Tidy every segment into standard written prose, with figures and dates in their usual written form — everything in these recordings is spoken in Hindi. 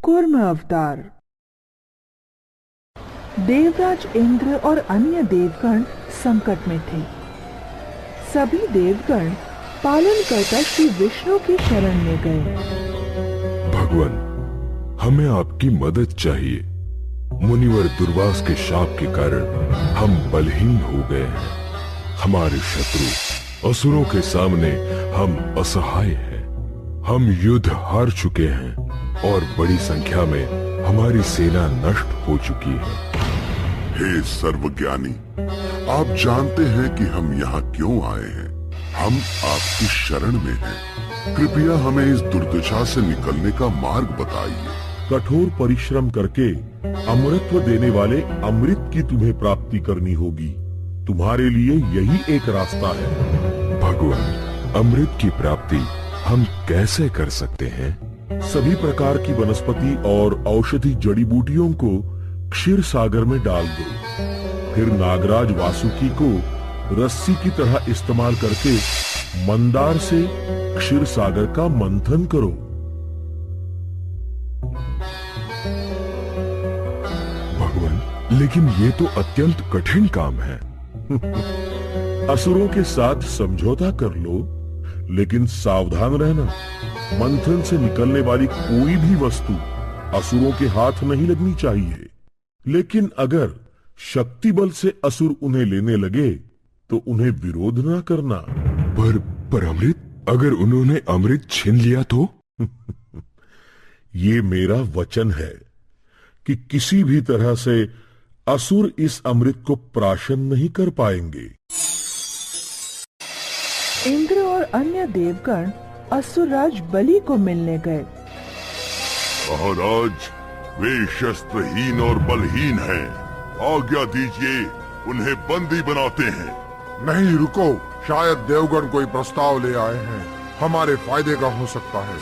कूर्म अवतार। देवराज इंद्र और अन्य देवगण संकट में थे। सभी देवगण पालनकर्ता श्री विष्णु की शरण में गए। भगवान, हमें आपकी मदद चाहिए। मुनिवर दुर्वास के शाप के कारण हम बलहीन हो गए हैं। हमारे शत्रु असुरों के सामने हम असहाय हैं। हम युद्ध हार चुके हैं और बड़ी संख्या में हमारी सेना नष्ट हो चुकी है। हे सर्वज्ञानी, आप जानते हैं कि हम यहाँ क्यों आए हैं। हम आपकी शरण में हैं। कृपया हमें इस दुर्दशा से निकलने का मार्ग बताइए। कठोर परिश्रम करके अमरत्व देने वाले अमृत की तुम्हें प्राप्ति करनी होगी। तुम्हारे लिए यही एक रास्ता है। भगवान, अमृत की प्राप्ति हम कैसे कर सकते हैं? सभी प्रकार की वनस्पति और औषधि जड़ी बूटियों को क्षीर सागर में डाल दो। फिर नागराज वासुकी को रस्सी की तरह इस्तेमाल करके मंदार से क्षीर सागर का मंथन करो। भगवान, लेकिन ये तो अत्यंत कठिन काम है। असुरों के साथ समझौता कर लो, लेकिन सावधान रहना। मंथन से निकलने वाली कोई भी वस्तु असुरों के हाथ नहीं लगनी चाहिए। लेकिन अगर शक्ति बल से असुर उन्हें लेने लगे तो उन्हें विरोध ना करना। पर अमृत, अगर उन्होंने अमृत छीन लिया तो? ये मेरा वचन है कि किसी भी तरह से असुर इस अमृत को प्राशन नहीं कर पाएंगे। इंद्र और अन्य देवगण असुरराज बलि को मिलने गए। महाराज, वे शस्त्रहीन और बलहीन हैं। आज्ञा दीजिए, उन्हें बंदी बनाते हैं। नहीं, रुको। शायद देवगण कोई प्रस्ताव ले आए हैं। हमारे फायदे का हो सकता है।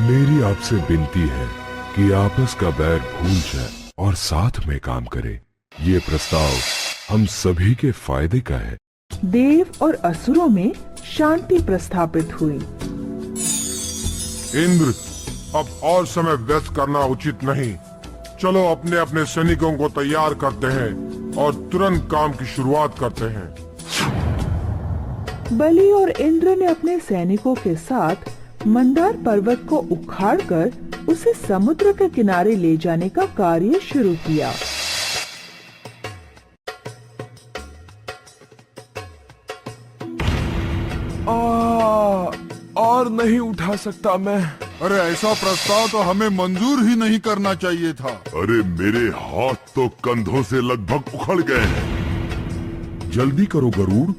मेरी आपसे विनती है कि आपस का बैर भूल जाए और साथ में काम करें। ये प्रस्ताव हम सभी के फायदे का है। देव और असुरों में शांति प्रस्थापित हुई। इंद्र, अब और समय व्यस्त करना उचित नहीं। चलो अपने अपने सैनिकों को तैयार करते हैं और तुरंत काम की शुरुआत करते हैं। बलि और इंद्र ने अपने सैनिकों के साथ मंदार पर्वत को उखाड़कर उसे समुद्र के किनारे ले जाने का कार्य शुरू किया। और नहीं उठा सकता मैं। अरे, ऐसा प्रस्ताव तो हमें मंजूर ही नहीं करना चाहिए था। अरे, मेरे हाथ तो कंधों से लगभग उखड़ गए हैं। जल्दी करो गरुड़,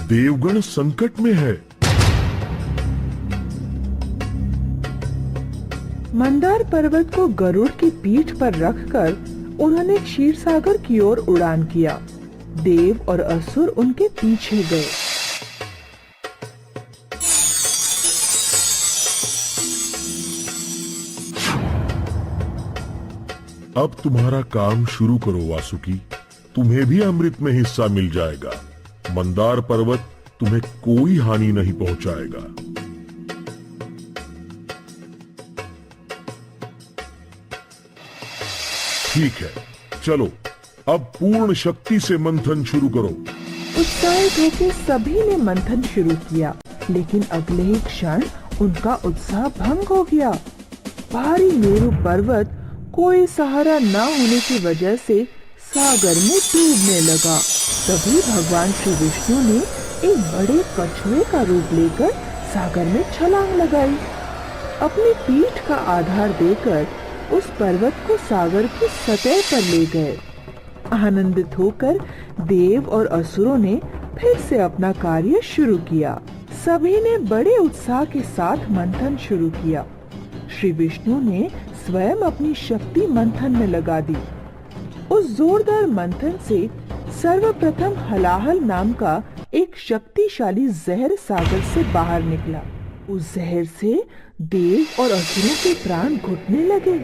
देवगण संकट में है। मंदार पर्वत को गरुड़ की पीठ पर रखकर उन्होंने क्षीर सागर की ओर उड़ान किया। देव और असुर उनके पीछे गए। अब तुम्हारा काम शुरू करो वासुकी। तुम्हें भी अमृत में हिस्सा मिल जाएगा। मंदार पर्वत तुम्हें कोई हानि नहीं पहुंचाएगा। ठीक है, चलो अब पूर्ण शक्ति से मंथन शुरू करो। उत्साहित होकर सभी ने मंथन शुरू किया, लेकिन अगले ही क्षण उनका उत्साह भंग हो गया। भारी मेरु पर्वत कोई सहारा न होने की वजह से सागर में डूबने लगा। तभी भगवान श्री विष्णु ने एक बड़े कछुए का रूप लेकर सागर में छलांग लगाई। अपनी पीठ का आधार देकर उस पर्वत को सागर की सतह पर ले गए। आनंदित होकर देव और असुरों ने फिर से अपना कार्य शुरू किया। सभी ने बड़े उत्साह के साथ मंथन शुरू किया। श्री विष्णु ने स्वयं अपनी शक्ति मंथन में लगा दी। उस जोरदार मंथन से सर्वप्रथम हलाहल नाम का एक शक्तिशाली जहर सागर से बाहर निकला। उस जहर से देव और असुरों के प्राण घुटने लगे।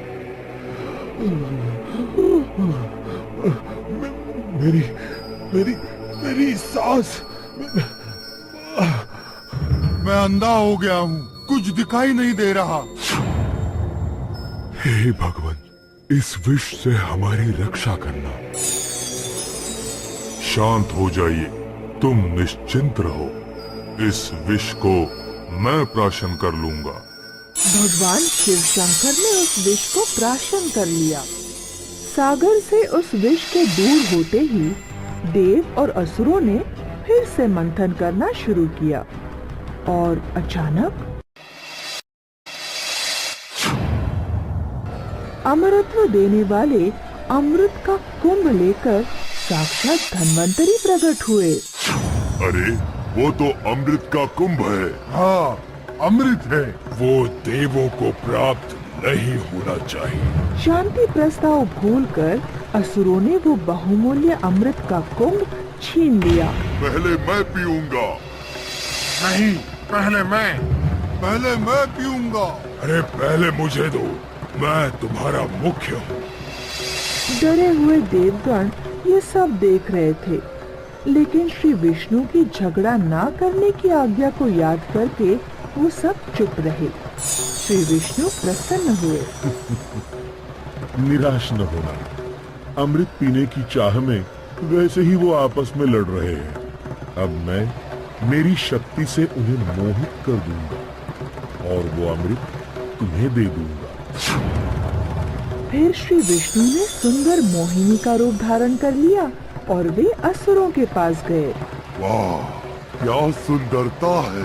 मेरी सांस। मैं अंधा हो गया हूँ। कुछ दिखाई नहीं दे रहा। हे भगवान, इस विष से हमारी रक्षा करना। शांत हो जाइए, तुम निश्चिंत रहो। इस विष को मैं प्राशन कर लूंगा। भगवान शिव शंकर ने उस विष को प्राशन कर लिया। सागर से उस विष के दूर होते ही देव और असुरों ने फिर से मंथन करना शुरू किया और अचानक अमरत्व देने वाले अमृत का कुंभ लेकर साक्षात धन्वंतरी प्रकट हुए। अरे वो तो अमृत का कुंभ है। हाँ, अमृत है। वो देवों को प्राप्त नहीं होना चाहिए। शांति प्रस्ताव भूलकर असुरों ने वो बहुमूल्य अमृत का कुंभ छीन लिया। पहले मैं पीऊंगा। नहीं, पहले मैं। पहले मैं पीऊंगा। अरे पहले मुझे दो, मैं तुम्हारा मुख्य हूँ। डरे हुए देवगण ये सब देख रहे थे, लेकिन श्री विष्णु की झगड़ा ना करने की आज्ञा को याद करके वो सब चुप रहे। श्री विष्णु प्रसन्न हुए। निराश न होना, अमृत पीने की चाह में वैसे ही वो आपस में लड़ रहे हैं। अब मैं मेरी शक्ति से उन्हें मोहित कर दूंगा और वो अमृत तुम्हें दे दूंगा। फिर श्री विष्णु ने सुंदर मोहिनी का रूप धारण कर लिया और वे असुरों के पास गए। वाह, क्या सुंदरता है।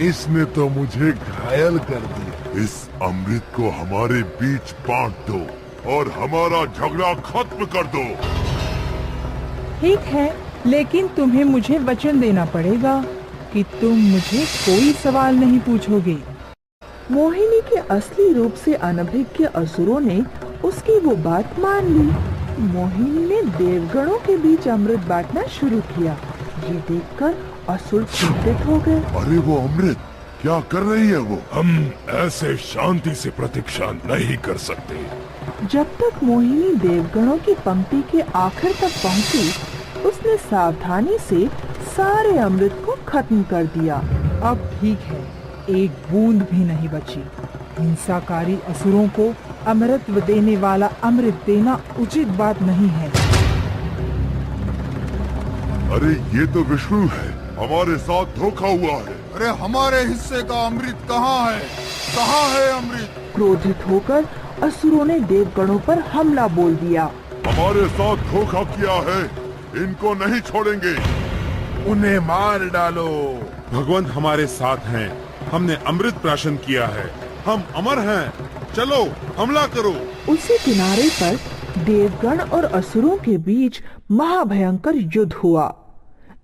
इसने तो मुझे घायल कर दिया। इस अमृत को हमारे बीच बांट दो और हमारा झगड़ा खत्म कर दो। ठीक है, लेकिन तुम्हें मुझे वचन देना पड़ेगा कि तुम मुझे कोई सवाल नहीं पूछोगे। मोहिनी के असली रूप से अनभिज्ञ असुरों ने उसकी वो बात मान ली। मोहिनी ने देवगणों के बीच अमृत बांटना शुरू किया। ये देखकर असुर चिंतित हो गए। अरे वो अमृत क्या कर रही है वो? हम ऐसे शांति से प्रतीक्षा नहीं कर सकते। जब तक मोहिनी देवगणों की पंक्ति के आखिर तक पहुंची, उसने सावधानी से सारे अमृत को खत्म कर दिया। अब ठीक है, एक बूंद भी नहीं बची। हिंसाकारी असुरों को अमृतत्व देने वाला अमृत देना उचित बात नहीं है। अरे ये तो विष्णु है, हमारे साथ धोखा हुआ है। अरे हमारे हिस्से का अमृत कहाँ है? कहाँ है अमृत? क्रोधित होकर असुरों ने देवगणों पर हमला बोल दिया। हमारे साथ धोखा किया है, इनको नहीं छोड़ेंगे। उन्हें मार डालो। भगवान हमारे साथ हैं। हमने अमृत प्राशन किया है। हम अमर हैं। चलो हमला करो। उसी किनारे पर देवगण और असुरों के बीच महाभयंकर युद्ध हुआ,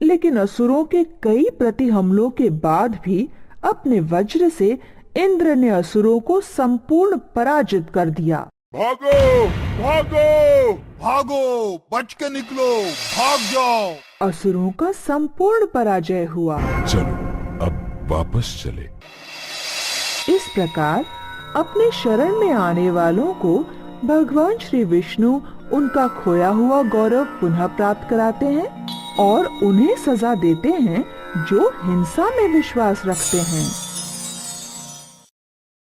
लेकिन असुरों के कई प्रति हमलों के बाद भी अपने वज्र से इंद्र ने असुरों को संपूर्ण पराजित कर दिया। भागो, भागो, भागो, बच के निकलो, भाग जाओ। असुरों का संपूर्ण पराजय हुआ। चलो अब वापस चले। इस प्रकार अपने शरण में आने वालों को भगवान श्री विष्णु उनका खोया हुआ गौरव पुनः प्राप्त कराते हैं और उन्हें सजा देते हैं जो हिंसा में विश्वास रखते हैं।